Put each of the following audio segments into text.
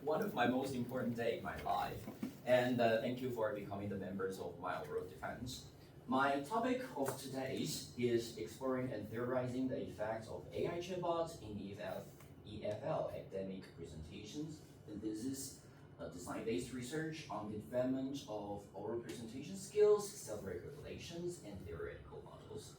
one of my most important day in my life. And thank you for becoming the members of my overall defense. My topic of today's is exploring and theorizing the effects of AI chatbots in EFL academic presentations. And this is design-based research on the development of oral presentation skills, self-regulations, and theoretical models.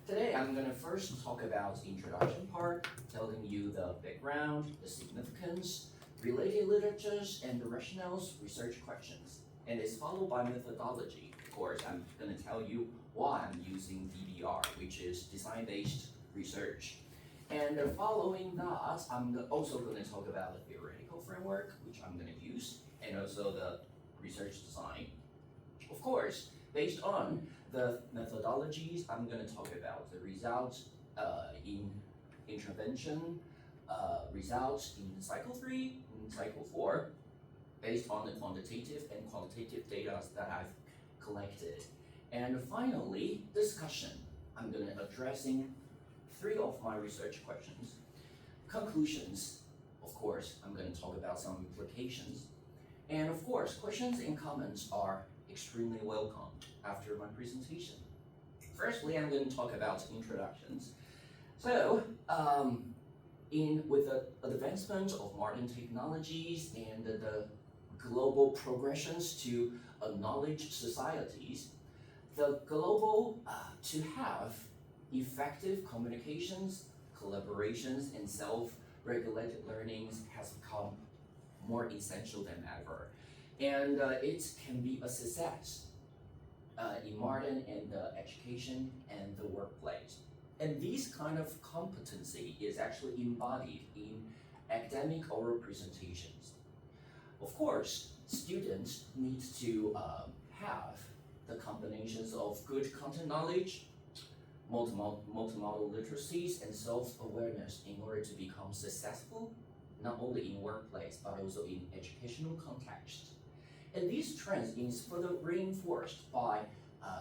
Today, I'm going to first talk about the introduction part, telling you the background, the significance, related literatures, and the rationales, research questions. And it's followed by methodology. Of course, I'm going to tell you why I'm using DBR, which is design-based research. And following that, I'm also going to talk about the theoretical framework, which I'm going to use, and also the research design. Of course, based on the methodologies, I'm going to talk about the results in intervention, results in cycle 3, and cycle 4, based on the quantitative and qualitative data that I've collected. And finally, discussion. I'm going to addressing 3 of my research questions. Conclusions, of course, I'm going to talk about some implications. And of course, questions and comments are extremely welcome after my presentation. Firstly, I'm going to talk about introductions. So, with the advancement of modern technologies and the global progressions to knowledge societies, the global to have effective communications, collaborations, and self-regulated learnings has become more essential than ever. And it can be a success in modern and education and the workplace. And this kind of competency is actually embodied in academic oral presentations. Of course, students need to have the combinations of good content knowledge, multimodal literacies, and self-awareness in order to become successful, not only in workplace, but also in educational context. And these trends is further reinforced by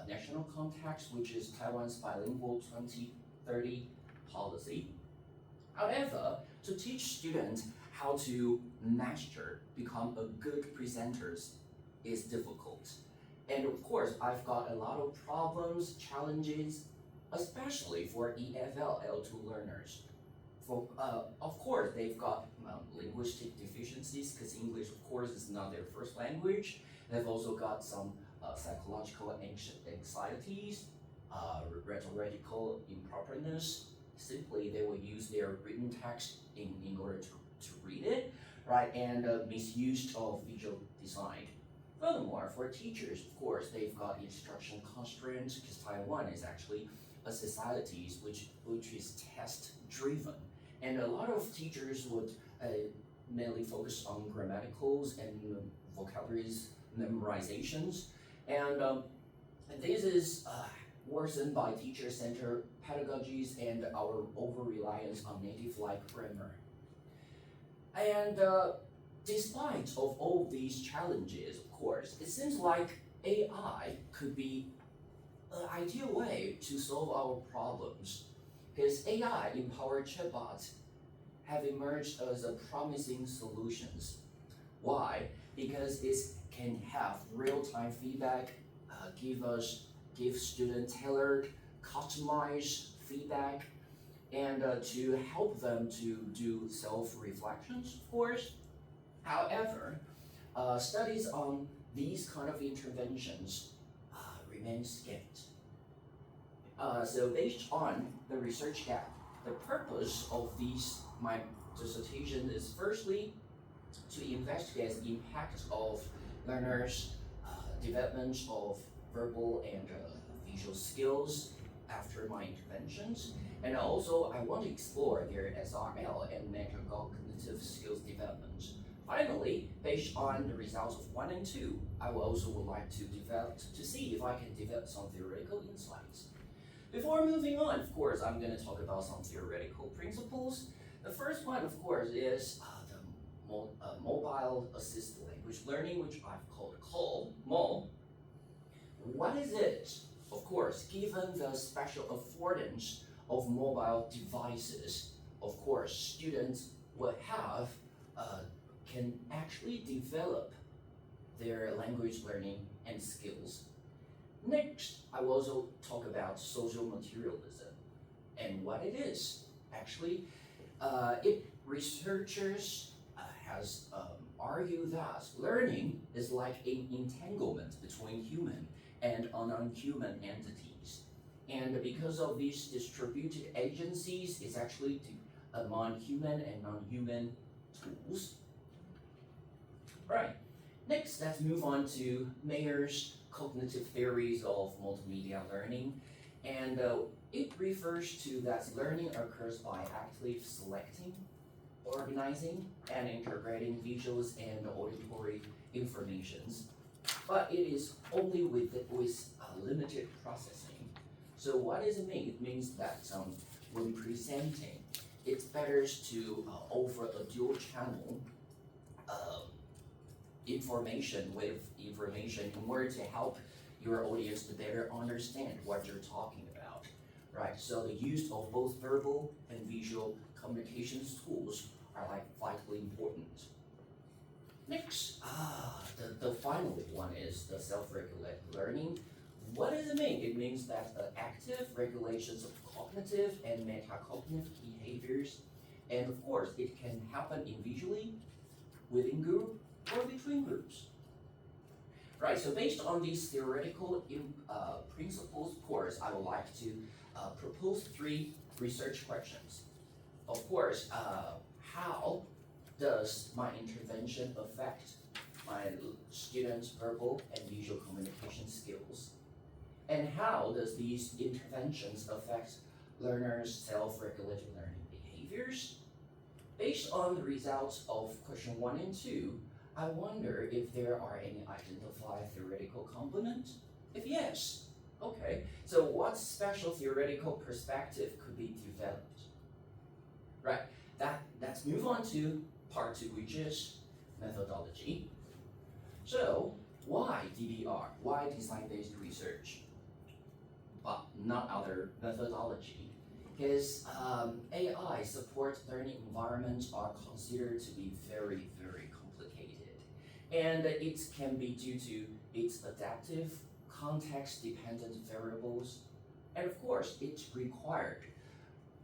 national context, which is Taiwan's bilingual 2030 policy. However, to teach students how to become a good presenters is difficult. And of course, I've got a lot of problems, challenges, especially for EFL L2 learners. Of course, they've got linguistic deficiencies because English, of course, is not their first language. They've also got some psychological anxieties, rhetorical improperness. Simply, they will use their written text in order to read it, right? And misuse of visual design. Furthermore, for teachers, of course, they've got instruction constraints because Taiwan is actually a society which is test-driven. And a lot of teachers would mainly focus on grammaticals and vocabularies memorizations. And this is worsened by teacher-centered pedagogies and our over-reliance on native-like grammar. And despite of all these challenges, of course, it seems like AI could be an ideal way to solve our problems, because AI-empowered chatbots have emerged as a promising solutions. Why? Because it can have real-time feedback, give students tailored, customized feedback, and to help them to do self-reflections, of course. However, studies on these kind of interventions remain scant. So based on the research gap, the purpose of my dissertation is firstly to investigate the impact of learners' development of verbal and visual skills after my interventions. And also, I want to explore their SRL and metacognitive skills development. Finally, based on the results of 1 and 2, I would like to see if I can develop some theoretical insights. Before moving on, of course, I'm going to talk about some theoretical principles. The first one, of course, is the mobile assisted language learning, which I've called MO. What is it? Of course, given the special affordance of mobile devices, of course, students will have can actually develop their language learning and skills. Next, I will also talk about social materialism and what it is. Actually, researchers has argued that learning is like an entanglement between human and non-human entities. And because of these distributed agencies, it's actually among human and non-human tools. Right. Next, let's move on to Mayer's cognitive theories of multimedia learning. And it refers to that learning occurs by actively selecting, organizing, and integrating visuals and auditory informations. But it is only with limited processing. So what does it mean? It means that when presenting, it's better to offer a dual channel information with information in order to help your audience to better understand what you're talking about, right? So the use of both verbal and visual communications tools are like vitally important. Next, the final one is the self-regulated learning. What does it mean? It means that the active regulations of cognitive and metacognitive behaviors, and of course, it can happen individually, within group, or between groups. Right, so based on these theoretical principles, of course, I would like to propose 3 research questions. Of course, how does my intervention affect my students' verbal and visual communication skills? And how does these interventions affect learners' self-regulated learning behaviors? Based on the results of question 1 and 2, I wonder if there are any identified theoretical components. If yes, okay, so what special theoretical perspective could be developed? Right, let's move on to part 2, which is methodology. So, why DBR? Why design-based research? But not other methodology? Because AI support learning environments are considered to be very, very complicated. And it can be due to its adaptive, context-dependent variables. And of course, it required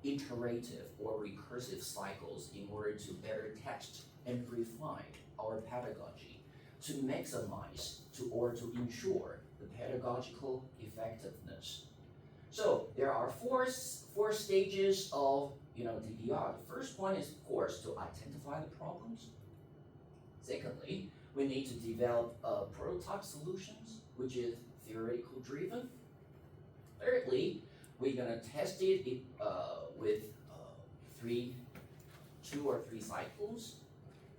iterative or recursive cycles in order to better test and refine our pedagogy to maximize or to ensure the pedagogical effectiveness. So there are four stages of DBR. The first one is, of course, to identify the problems. Secondly, we need to develop prototype solutions, which is theoretical driven. Thirdly, we're gonna test it with 2 or 3 cycles.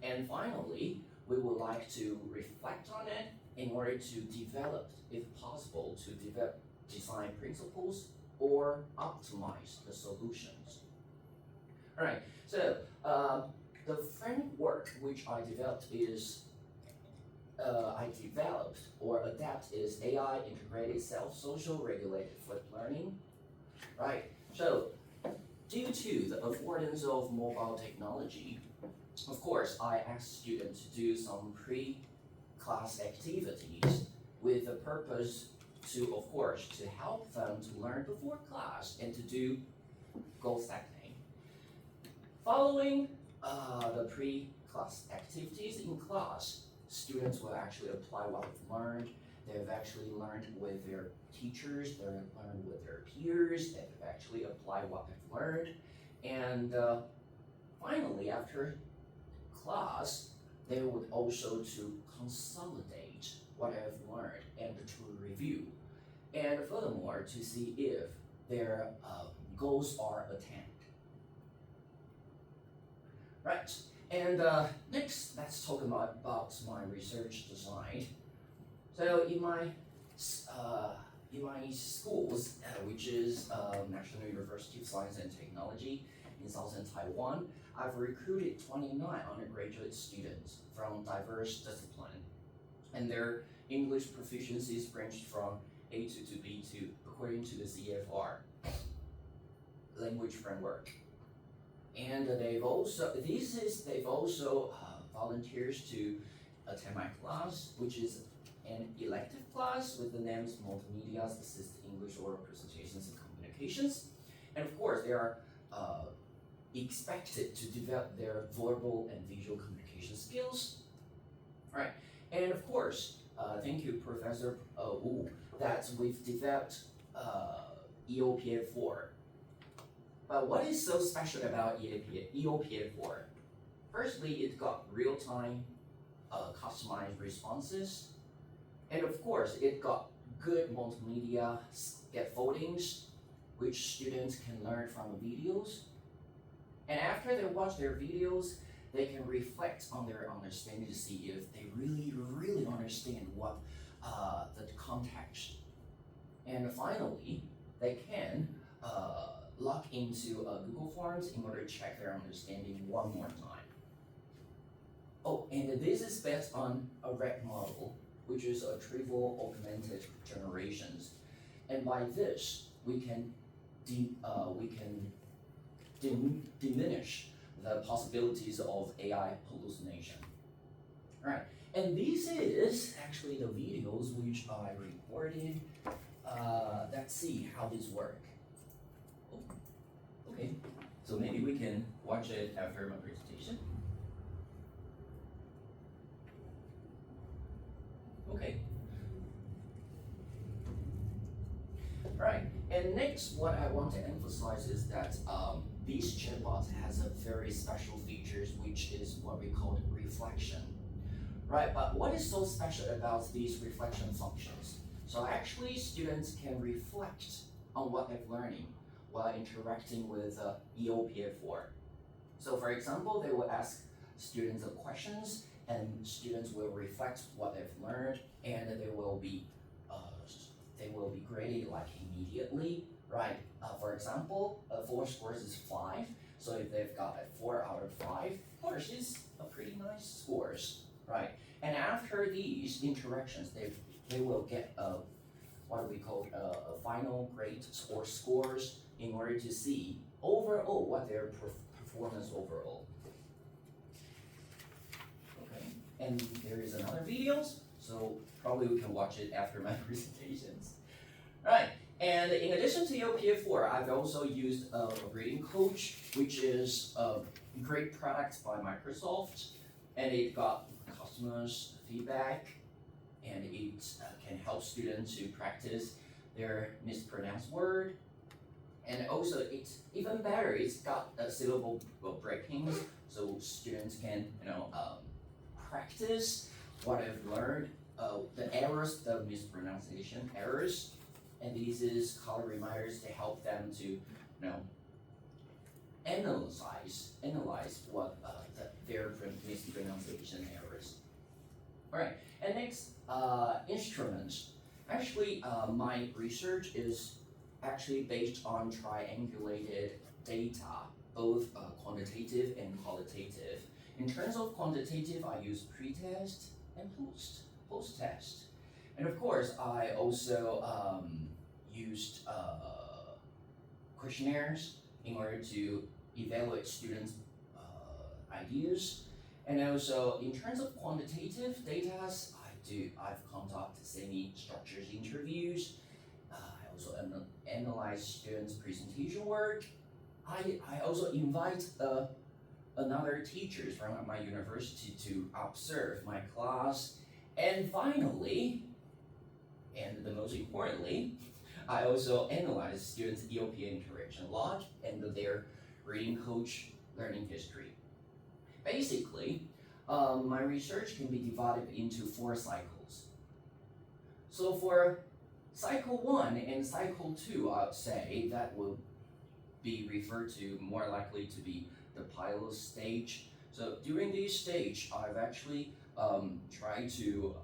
And finally, we would like to reflect on it in order to develop, if possible, to develop design principles or optimize the solutions. All right, so the framework which I developed or adapt is AI integrated self-social regulated flipped learning, right? So due to the affordance of mobile technology, of course, I asked students to do some pre-class activities with the purpose to, of course, to help them to learn before class and to do goal setting. Following the pre-class activities in class, students will actually apply what they've learned. They've actually learned with their teachers, they've learned with their peers, they've actually applied what they've learned. And finally, after class, they would also to consolidate what they've learned and to review. And furthermore, to see if their goals are attained. Right, and next, let's talk about my research design. So in my schools, which is National University of Science and Technology in Southern Taiwan, I've recruited 29 undergraduate students from diverse disciplines, and their English proficiencies ranged from A2 to B2 according to the CFR language framework. And they've also volunteers to attend my class, which is an elective class with the names Multimedia, Assisted English Oral Presentations and Communications. And of course, they are expected to develop their verbal and visual communication skills. All right, and of course, thank you, Professor Wu, that we've developed EOPA4. But what is so special about EOPA4? Firstly, it got real-time customized responses. And of course, it got good multimedia scaffoldings, which students can learn from the videos. And after they watch their videos, they can reflect on their understanding to see if they really understand what the context. And finally, they can log into Google Forms in order to check their understanding one more time. Oh, and this is based on a RAG model, which is a trivial augmented generations. And by this, we can diminish the possibilities of AI hallucination. All right, and this is actually the videos which I recorded. Let's see how this work. Oh, okay, so maybe we can watch it after my presentation. Okay. All right, and next what I want to emphasize is that these chatbots has a very special features, which is what we call reflection, right? But what is so special about these reflection functions? So actually, students can reflect on what they're learning while interacting with EOPA4. So for example, they will ask students questions, and students will reflect what they've learned, and they will be graded like immediately, right? For example, 4 scores is 5. So if they've got a 4 out of 5, of course, it's a pretty nice scores, right? And after these interactions, they will get what we call a final grade or scores in order to see overall what their performance overall. Okay, and there is another videos, so probably we can watch it after my presentations. All right. And in addition to EOPA4, I've also used a reading coach, which is a great product by Microsoft, and it got customers' feedback, and it can help students to practice their mispronounced word. And also, it's even better. It's got a syllable breakings, so students can practice what I've learned, the errors, the mispronunciation errors. And these is color reminders to help them to, analyze what their mispronunciation errors. All right, and next, instruments. Actually, my research is actually based on triangulated data, both quantitative and qualitative. In terms of quantitative, I use pre-test and post-test. And of course, I also used questionnaires in order to evaluate students' ideas. And also, in terms of quantitative data, I've conducted semi-structured interviews. I also analyze students' presentation work. I also invite another teachers from my university to observe my class. And finally, and the most importantly, I also analyze students' EOPA interaction log and their reading coach learning history. Basically, my research can be divided into 4 cycles. So for cycle 1 and cycle 2, I would say that will be referred to more likely to be the pilot stage. So during this stage, I've actually tried to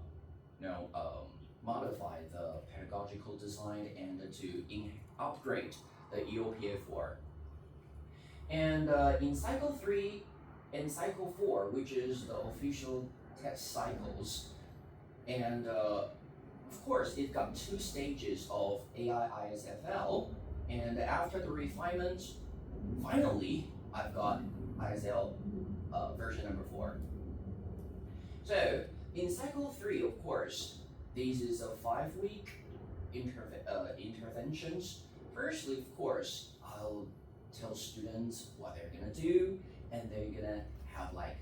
modify the pedagogical design and to upgrade the EOPA4. And in cycle 3 and cycle 4, which is the official test cycles, and of course it got 2 stages of AI ISFL, and after the refinement, finally I've got ISL version number 4. So in cycle 3, of course, this is a 5-week interventions. Firstly, of course, I'll tell students what they're gonna do, and they're gonna have like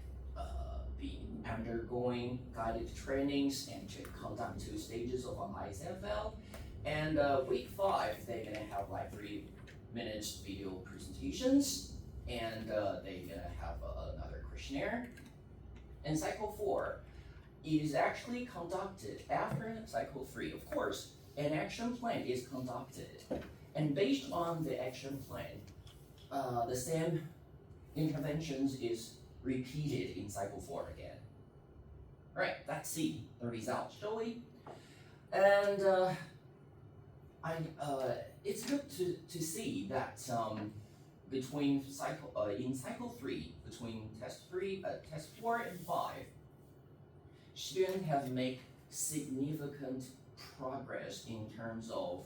be undergoing guided trainings and to conduct 2 stages of an ISFL. And week 5, they're gonna have like 3 minutes video presentations, and they're gonna have another questionnaire. And cycle 4 is actually conducted after cycle 3. Of course, an action plan is conducted, and based on the action plan, the same interventions is repeated in cycle 4 again. Right, let's see the results, shall we? And it's good to see that between in cycle 3, between test 4 and 5, students have made significant progress in terms of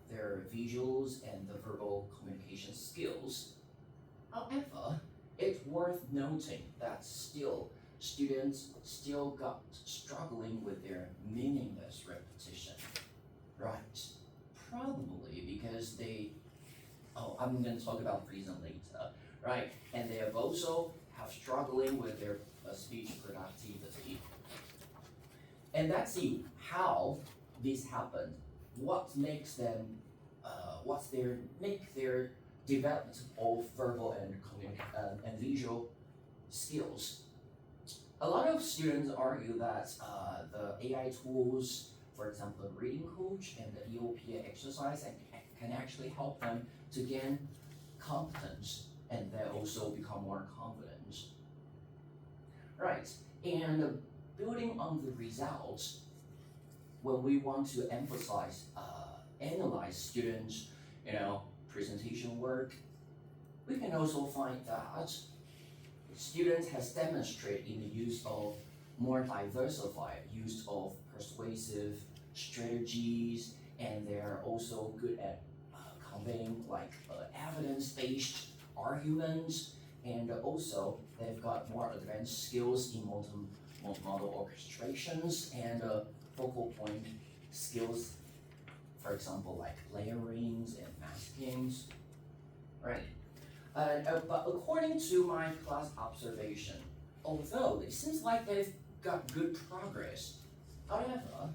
their visuals and the verbal communication skills. However, it's worth noting that students still got struggling with their meaningless repetition, right? Probably because I'm going to talk about the reason later, right? And they have also struggling with their speech productivity. And let's see how this happened. What makes them, make their development of verbal and visual skills. A lot of students argue that the AI tools, for example, reading coach and the EOP exercise, can actually help them to gain competence and then also become more confident. Right, and building on the results, when we want to analyze students, presentation work, we can also find that students has demonstrated in the use of more diversified use of persuasive strategies, and they're also good at conveying like evidence-based arguments, and also they've got more advanced skills in multimodal orchestrations and focal point skills, for example, like layerings and maskings, right? But according to my class observation, although it seems like they've got good progress, however,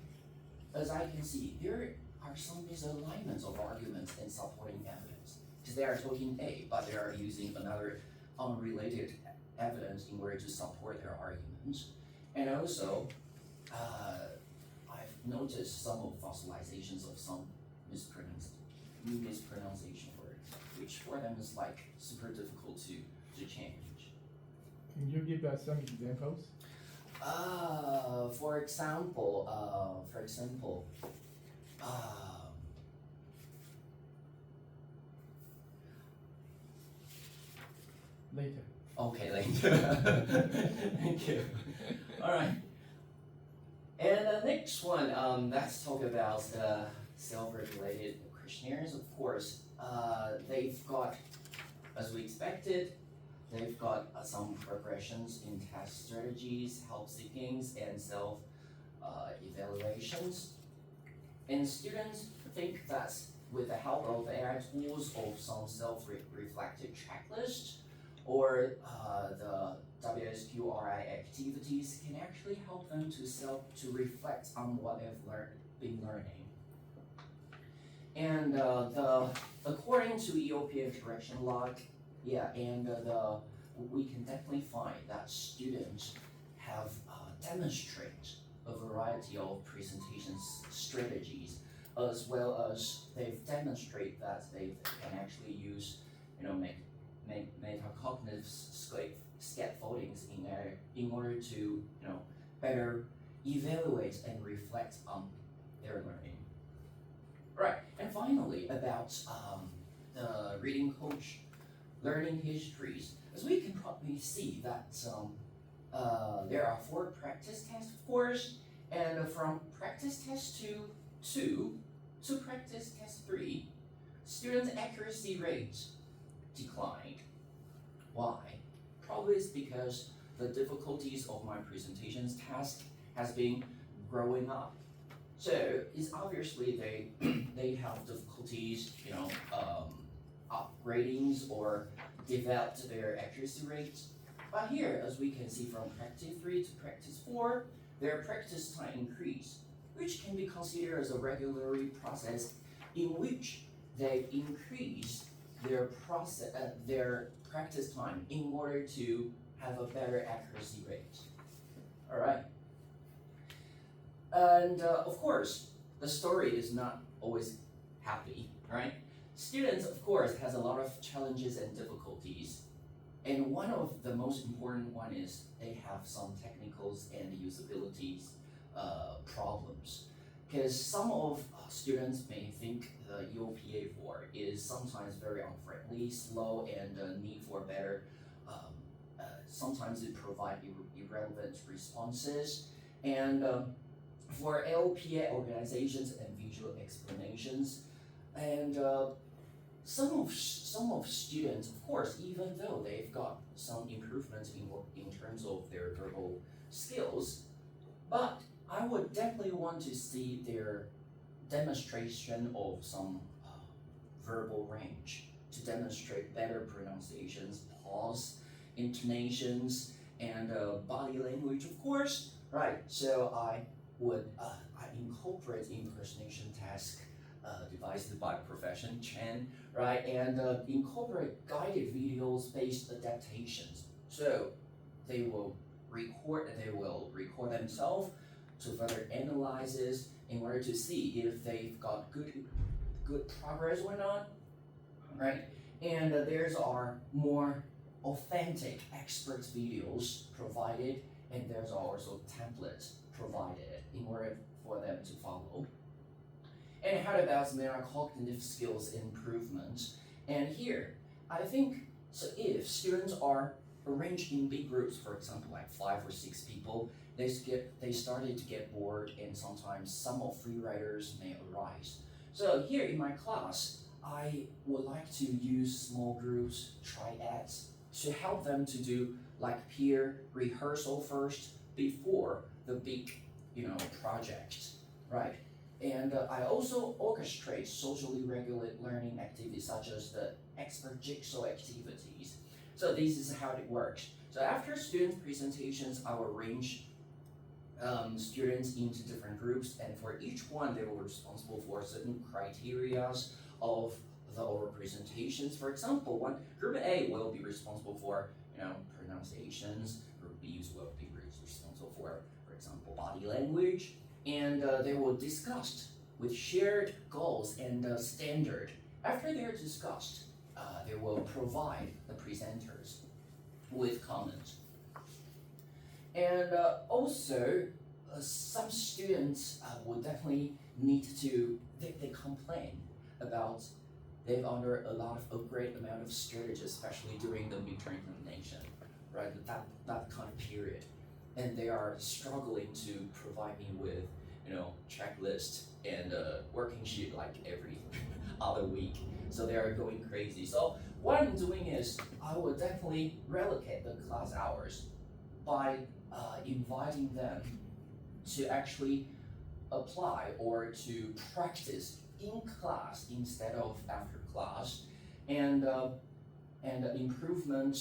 as I can see, there are some misalignments of arguments and supporting evidence. Because they are talking A, but they are using another unrelated evidence in order to support their arguments. And also, I've noticed some of fossilizations of some mispronunciation words, which for them is like super difficult to change. Can you give us some examples? For example, Later. okay, later. Thank you. All right. And the next one, let's talk about the self-regulated questionnaires. Of course, they've got, as we expected, they've got some progressions in test strategies, help seekings, and self evaluations. And students think that with the help of AI tools of some self-reflected checklists or the WSQRI activities can actually help them to reflect on what they've been learning. And according to EOP interaction log, we can definitely find that students have demonstrated a variety of presentation strategies, as well as they've demonstrated that they can actually use, metacognitive scaffoldings in order to, better evaluate and reflect on their learning. Right, and finally about the reading coach learning histories. As we can probably see that there are 4 practice tests, of course, and from practice test 2 to practice test 3, students' accuracy rates declined. Why? Probably it's because the difficulties of my presentations task has been growing up. So it's obviously they have difficulties, upgradings or developed their accuracy rates. But here, as we can see from practice 3 to practice 4, their practice time increase, which can be considered as a regulatory process in which they increase their practice time in order to have a better accuracy rate. All right. And of course, the story is not always happy, right? Students, of course, has a lot of challenges and difficulties. And one of the most important one is they have some technicals and usabilities problems. Because some of students may think the EOPA4 is sometimes very unfriendly, slow, and need for better. Sometimes it provides irrelevant responses. And for LPA organizations and visual explanations, and some of students, of course, even though they've got some improvements in terms of their verbal skills, but I would definitely want to see their demonstration of some verbal range to demonstrate better pronunciations, pause, intonations, and body language, of course, right? So I incorporate impersonation task devised by Professor Chen, right? And incorporate guided videos based adaptations. So they will record themselves to further analyze this in order to see if they've got good progress or not, right? And there's our more authentic experts videos provided, and there's also templates provided in order for them to follow. And how about cognitive skills improvement? And here, I think, so if students are arranged in big groups, for example, like 5 or 6 people, they started to get bored, and sometimes some of free riders may arise. So here in my class, I would like to use small groups, triads, to help them to do like peer rehearsal first before the big, project, right? And I also orchestrate socially regulated learning activities such as the expert jigsaw activities. So this is how it works. So after students' presentations, I will arrange students into different groups, and for each one, they will be responsible for certain criteria of the oral presentations. For example, group A will be responsible for pronunciations. Group B will be responsible for example, body language, and they will discuss with shared goals and standard. After they're discussed, they will provide the presenters with comments. And also, some students will definitely need to, they complain about they've under a great amount of stress, especially during the midterm examination, right? That kind of period. And they are struggling to provide me with, checklist and working sheet like every other week. So they are going crazy. So what I'm doing is I will definitely relocate the class hours by inviting them to actually apply or to practice in class instead of after class, and improvement.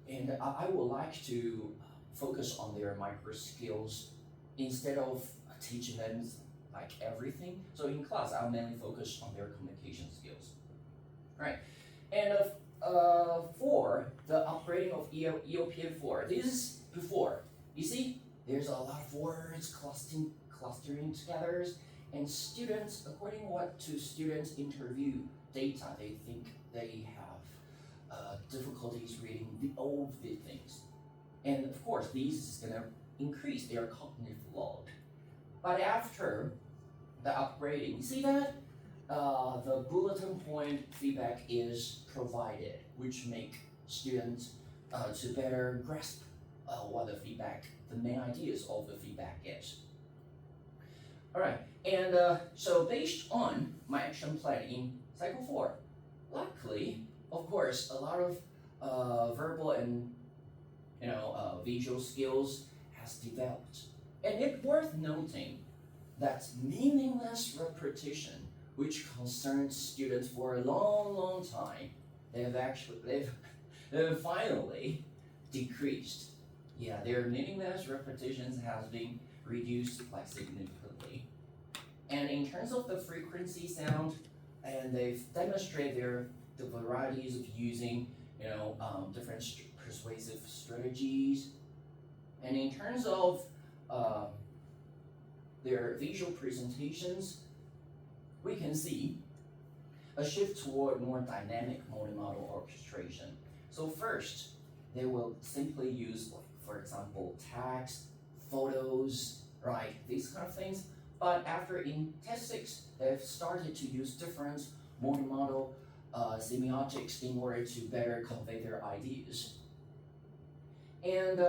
And I would like to focus on their micro skills instead of teaching them like everything. So in class, I'll mainly focus on their communication skills, right? And for the upgrading of EOPA4, this is before. You see, there's a lot of words clustering together, and students, according to students' interview data, they think they have difficulties reading all of the things. And of course, this is gonna increase their cognitive load. But after the upgrading, you see that the bulletin point feedback is provided, which make students to better grasp what the main ideas of the feedback is. All right, and so based on my action plan in cycle 4, luckily, of course, a lot of verbal and visual skills has developed. And it's worth noting that meaningless repetition, which concerns students for a long time, they've finally decreased. Yeah, their meaningless repetitions has been reduced like significantly. And in terms of the frequency sound, and they've demonstrated the varieties of using different persuasive strategies. And in terms of their visual presentations, we can see a shift toward more dynamic multimodal orchestration. So first, they will simply use, like, for example, text, photos, right, these kind of things. But after in test 6, they've started to use different multimodal semiotics in order to better convey their ideas. And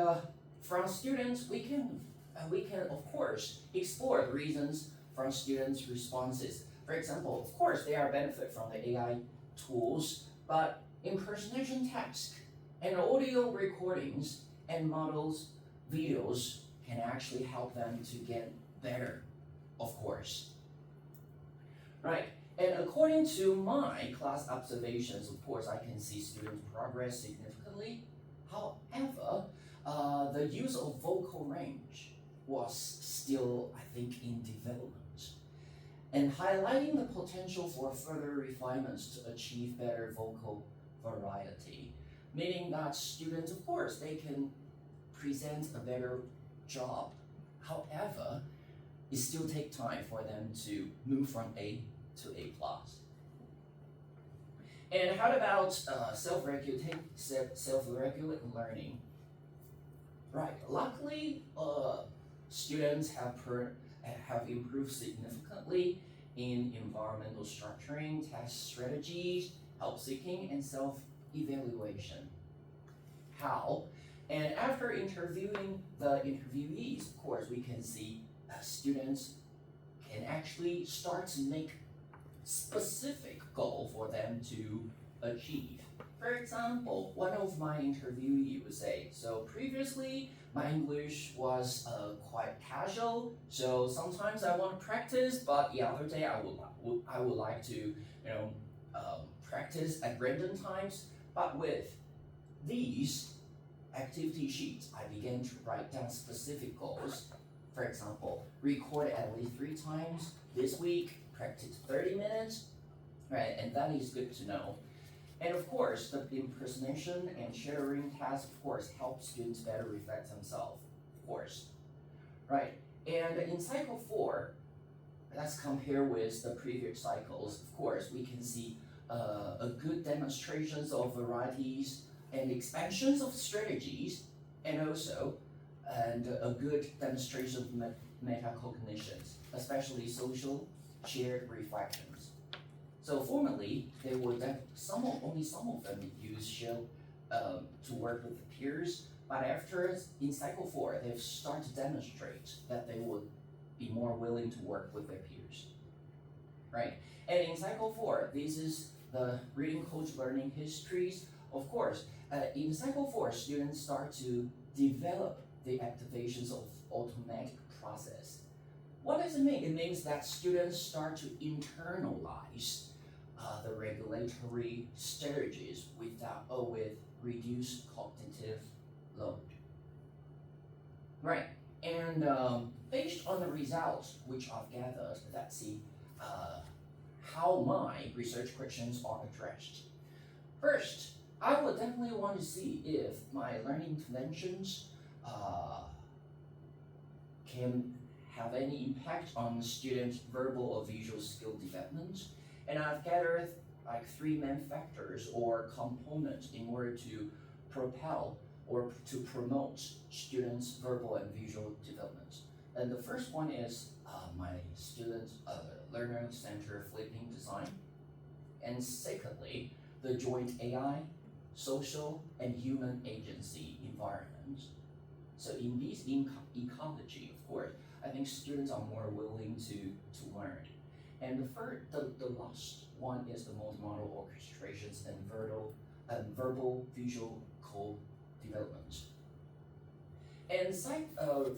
from students, we can of course explore the reasons from students' responses. For example, of course, they are benefit from the AI tools, but impersonation text and audio recordings and models videos can actually help them to get better, of course. Right, and according to my class observations, of course, I can see students progress significantly. However, the use of vocal range was still, I think, in development, and highlighting the potential for further refinements to achieve better vocal variety, meaning that students, of course, they can present a better job. However, it still takes time for them to move from A to A+. And how about self-regulate learning? Right, luckily, students have improved significantly in environmental structuring, test strategies, help seeking, and self-evaluation. How? And after interviewing the interviewees, of course, we can see students can actually start to make specific goal for them to achieve. For example, one of my interviewees would say, so previously my English was quite casual, so sometimes I want to practice, but the other day I would like to practice at random times. But with these activity sheets, I began to write down specific goals. For example, record at least 3 times this week, practice 30 minutes, right? And that is good to know. And of course, the impersonation and sharing tasks, of course, help students better reflect themselves, of course, right? And in cycle 4, let's compare with the previous cycles. Of course, we can see a good demonstrations of varieties and expansions of strategies, and also a good demonstration of metacognitions, especially social shared reflections. So formerly, they would only some of them use show to work with the peers, but after in cycle 4, they've started to demonstrate that they would be more willing to work with their peers, right? And in cycle 4, this is the reading coach learning histories. Of course, in cycle 4, students start to develop the activations of automatic process. What does it mean? It means that students start to internalize the regulatory strategies with reduced cognitive load. Right, and based on the results which I've gathered, let's see how my research questions are addressed. First, I would definitely want to see if my learning interventions can have any impact on students' verbal or visual skill development. And I've gathered like 3 main factors or components in order to propel or to promote students' verbal and visual development. And the first one is my student learner center flipping design. And secondly, the joint AI, social, and human agency environment. So in this ecology, of course, I think students are more willing to learn. And the last one is the multimodal orchestrations and verbal visual co-development. And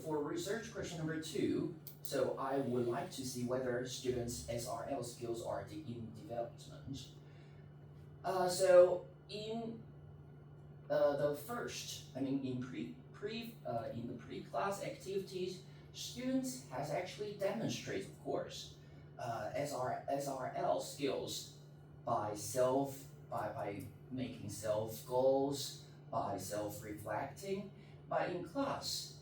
for research question number 2, so I would like to see whether students' SRL skills are in development. So in the first, in the pre-class activities, students has actually demonstrated, of course, SRL skills by making self goals, by self-reflecting, by in class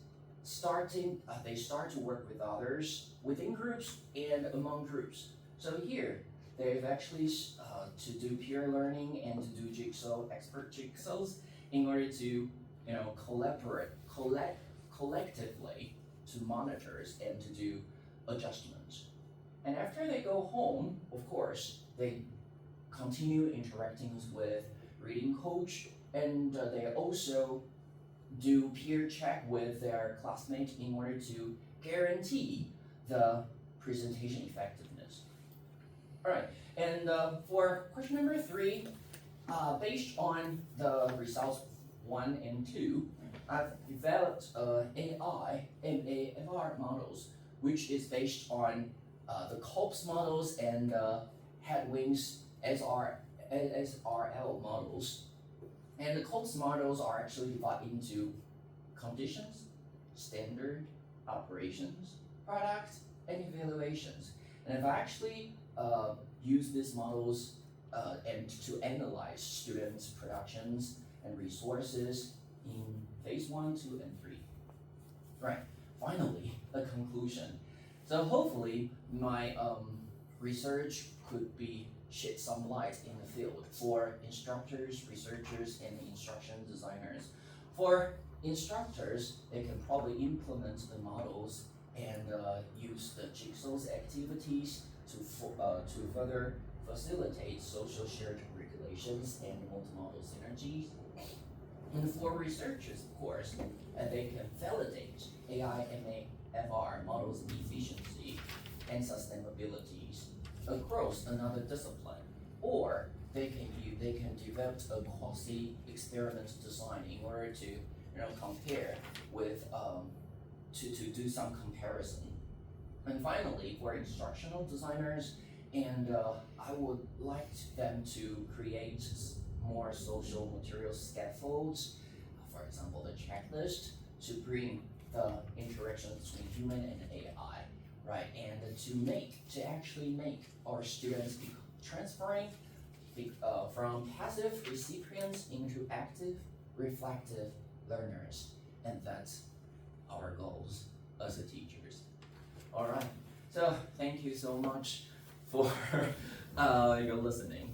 they start to work with others within groups and among groups. So here they've actually to do peer learning and to do expert jigsaws in order to collectively to monitors and to do adjustments. And after they go home, of course, they continue interacting with reading coach, and they also do peer check with their classmates in order to guarantee the presentation effectiveness. All right, and for question number 3, based on the results 1 and 2, I've developed AI MAFR models, which is based on the COPS models and Headwings SRL models. And the COPS models are actually divided into conditions, standard, operations, product, and evaluations. And I've actually used these models and to analyze students' productions and resources in phase 1, 2, and 3. Right, finally, a conclusion. So hopefully my research could shed some light in the field for instructors, researchers, and instruction designers. For instructors, they can probably implement the models and use the jigsaws activities to further facilitate social shared regulations and multimodal synergies. And for researchers, of course, they can validate AI MAFR models' efficiency and sustainabilities across another discipline, or they can develop a quasi-experiment design in order to compare with to do some comparison. And finally, for instructional designers, and I would like them to create more social material scaffolds, for example, the checklist, to bring the interaction between human and AI, right? And to actually make our students transferring from passive recipients into active, reflective learners, and that's our goals as a teachers. All right. So thank you so much for your listening.